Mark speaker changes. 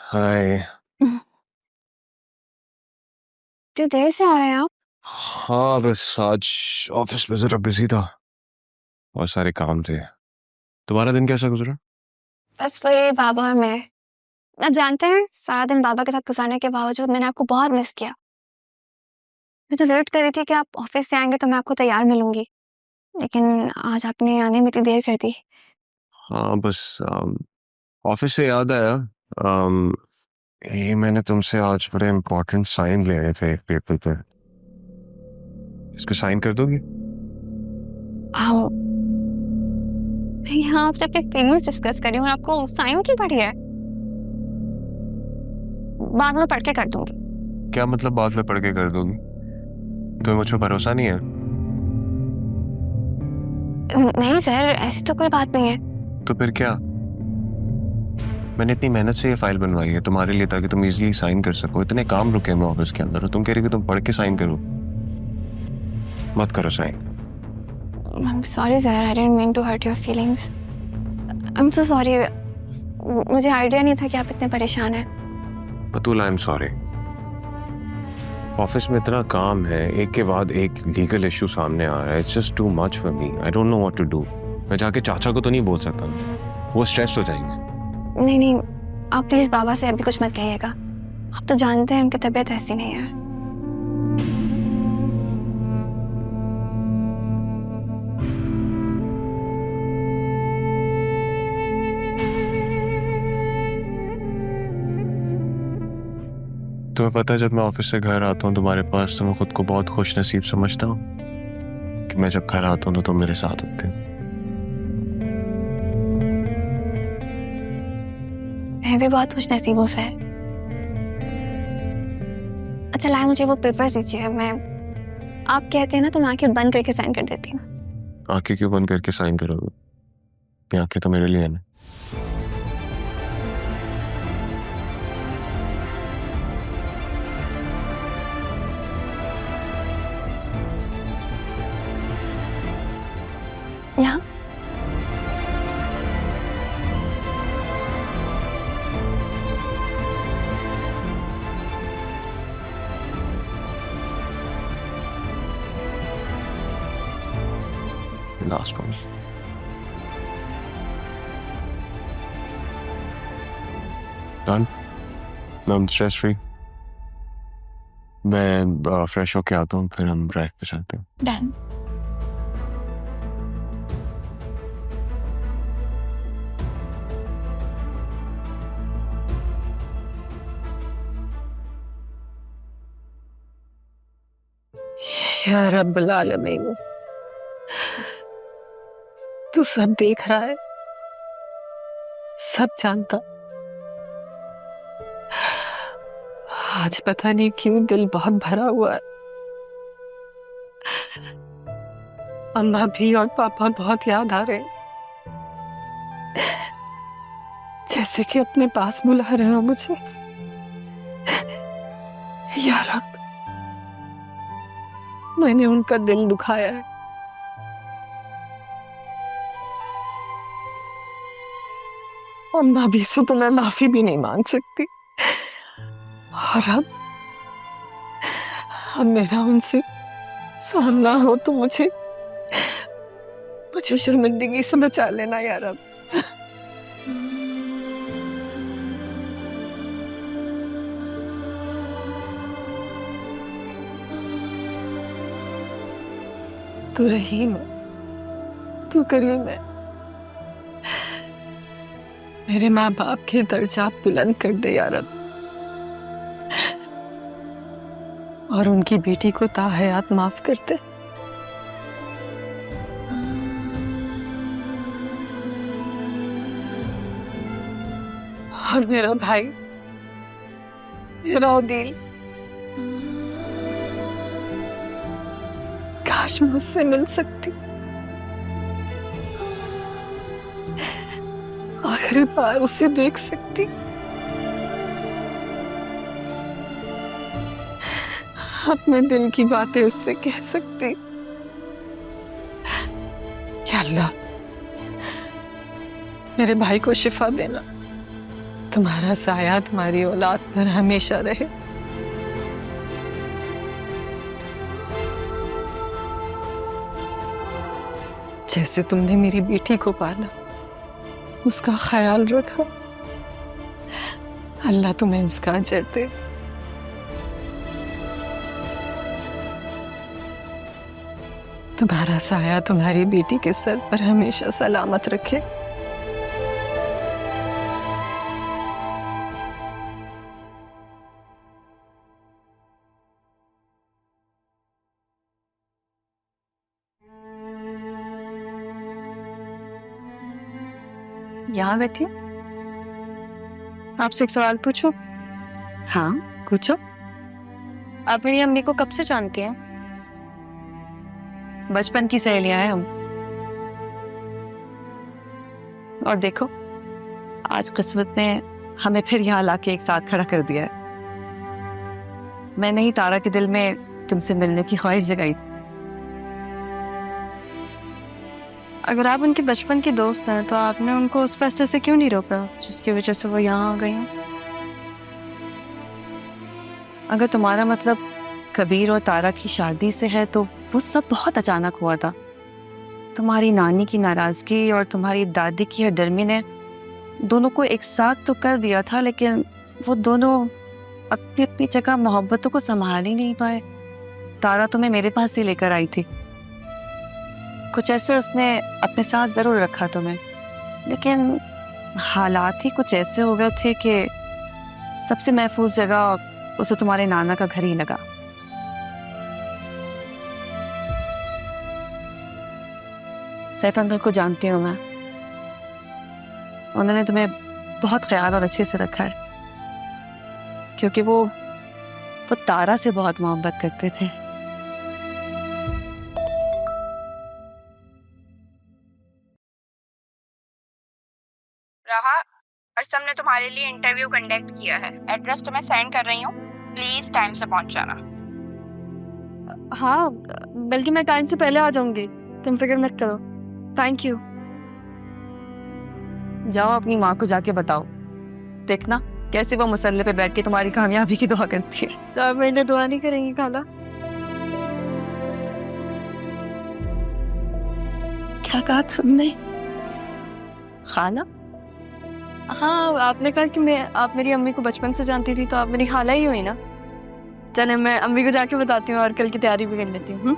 Speaker 1: हाय।
Speaker 2: इतनी देर से आ रहे हैं आप?
Speaker 1: हाँ बस आज ऑफिस में जरा बिजी था, बहुत सारे काम थे। तुम्हारा दिन कैसा गुजरा?
Speaker 2: बस वही बाबा और मैं। आप जानते हैं, सारा दिन बाबा के साथ गुजारने के बावजूद मैंने आपको बहुत मिस किया। मैं तो वेट कर रही थी कि आप ऑफिस से आएंगे तो मैं आपको तैयार मिलूंगी, लेकिन आज आपने आने में इतनी देर कर दी।
Speaker 1: हाँ बस ऑफिस से याद आया। अम, ये मैंने तुमसे आज बड़े इम्पोर्टेंट साइन लिए थे एक पेपर पे। इस पे साइन कर दोगी?
Speaker 2: आओ, मैं यहाँ आपसे अपनी फीलिंग्स डिस्कस कर रही हूँ और आपको साइन की पड़ी है। बाद में पढ़ के कर दूंगी।
Speaker 1: क्या मतलब बाद में पढ़ के कर दोगी? तुम्हें मुझ पर भरोसा नहीं है?
Speaker 2: नहीं सर, ऐसी तो कोई बात नहीं है।
Speaker 1: तो फिर क्या? मैंने इतनी मेहनत से ये फाइल बनवाई है तुम्हारे लिए ताकि तुम इजीली साइन कर सको। इतने काम रुके हैं ऑफिस के अंदर और तुम कह रही हो कि तुम पढ़ के साइन करो। मत करो sign.
Speaker 2: I'm sorry sir, I didn't mean to hurt your feelings. I'm so sorry. मुझे आइडिया नहीं था कि आप इतने परेशान हैं।
Speaker 1: बतूल, आई एम सॉरी। ऑफिस में इतना काम है, एक के बाद एक लीगल इशू सामने आ रहा है। It's just too much for me. I don't know what to do. मैं जाके चाचा को तो नहीं बोल सकता ना, वो स्ट्रेस हो जाएंगे।
Speaker 2: नहीं नहीं, आप प्लीज बाबा से अभी कुछ मत कहिएगा। आप तो जानते हैं उनकी तबीयत ऐसी नहीं है।
Speaker 1: तुम्हें पता है, जब मैं ऑफिस से घर आता हूँ तुम्हारे पास तो मैं खुद को बहुत खुश नसीब समझता हूँ कि मैं जब घर आता हूँ तो तुम मेरे साथ होते हो।
Speaker 2: मैं भी बहुत खुश नसीब हूँ सर। अच्छा लाए, मुझे वो पेपर दीजिए। मैं, आप कहते हैं ना तो मैं आंखें बंद करके साइन कर देती हूँ।
Speaker 1: आंखें क्यों बंद करके साइन करोगे? ये आंखें तो मेरे लिए है ना।
Speaker 2: यहाँ
Speaker 1: लास्ट वन। डन। मैं स्ट्रेस फ्री। मैं फ्रेश होके आता हूँ, फिर हम ड्राइव पे चलते हैं।
Speaker 2: डन।
Speaker 3: या रब्बुल आलमीन, तू सब देख रहा है, सब जानता। आज पता नहीं क्यों दिल बहुत भरा हुआ है। अम्मा भी और पापा बहुत याद आ रहे हैं, जैसे कि अपने पास बुला रहे हो मुझे। या रब, मैंने उनका दिल दुखाया है। अम्मा भी से तो मैं माफी भी नहीं मांग सकती, और अब मेरा उनसे सामना हो तो मुझे शर्मिंदगी से बचा लेना यार। अब तू रहीम है, तू करीम है। मेरे माँ बाप के दर्जात बुलंद कर दे यार अब, और उनकी बेटी को ताहयात माफ कर दे। और मेरा भाई, मेरा ओदील, काश मुझसे मिल सकती। आखिरी बार उसे देख सकती। अपने दिल की बातें उससे कह सकती। या अल्लाह, मेरे भाई को शिफा देना, तुम्हारा साया तुम्हारी औलाद पर हमेशा रहे। जैसे तुमने मेरी बेटी को पाला, उसका ख्याल रखा, अल्लाह तुम्हें उसका अजर दे। तुम्हारा साया तुम्हारी बेटी के सर पर हमेशा सलामत रखे।
Speaker 2: यहाँ बैठी हूँ। आपसे एक सवाल पूछूं?
Speaker 3: हाँ पूछो।
Speaker 2: आप मेरी अम्मी को कब से जानती हैं?
Speaker 3: बचपन की सहेलियां हैं हम। और देखो, आज किस्मत ने हमें फिर यहाँ लाके एक साथ खड़ा कर दिया है। मैंने ही तारा के दिल में तुमसे मिलने की ख्वाहिश जगाई।
Speaker 2: अगर आप उनके बचपन के दोस्त हैं तो आपने उनको उस फैसले से क्यों नहीं रोका जिसकी वजह से वो यहाँ आ गई हैं?
Speaker 3: अगर तुम्हारा मतलब कबीर और तारा की शादी से है तो वो सब बहुत अचानक हुआ था। तुम्हारी नानी की नाराजगी और तुम्हारी दादी की हरदर्मी ने दोनों को एक साथ तो कर दिया था, लेकिन वो दोनों अपनी अपनी जगह मोहब्बतों को संभाल ही नहीं पाए। तारा तुम्हें मेरे पास ही लेकर आई थी। कुछ ऐसे उसने अपने साथ जरूर रखा तुम्हें, लेकिन हालात ही कुछ ऐसे हो गए थे कि सबसे महफूज जगह उसे तुम्हारे नाना का घर ही लगा। सैफ अंकल को जानती हूँ मैं। उन्होंने तुम्हें बहुत ख्याल और अच्छे से रखा है, क्योंकि वो तारा से बहुत मोहब्बत करते थे।
Speaker 4: रहा, अर्सम ने तुम्हारे लिए इंटरव्यू कंडक्ट किया है। एड्रेस तुम्हें सेंड कर रही हूँ, प्लीज टाइम से पहुंच जाना।
Speaker 2: हाँ, बल्कि मैं टाइम से पहले आ जाऊंगी, तुम फिक्र मत करो। Thank you.
Speaker 3: जाओ अपनी माँ को जाके बताओ, देखना कैसे वो मुसल्ले पे बैठ के तुम्हारी कामयाबी की दुआ करती है।
Speaker 2: तो आप मेरे लिए दुआ नहीं करेंगी खाला?
Speaker 3: क्या कहा तुमने? खाला?
Speaker 2: हाँ, आपने कहा कि आप मेरी अम्मी को बचपन से जानती थी, तो आप मेरी खाला ही हुई ना। चले मैं अम्मी को जाके बताती हूँ और कल की तैयारी भी कर लेती हूँ।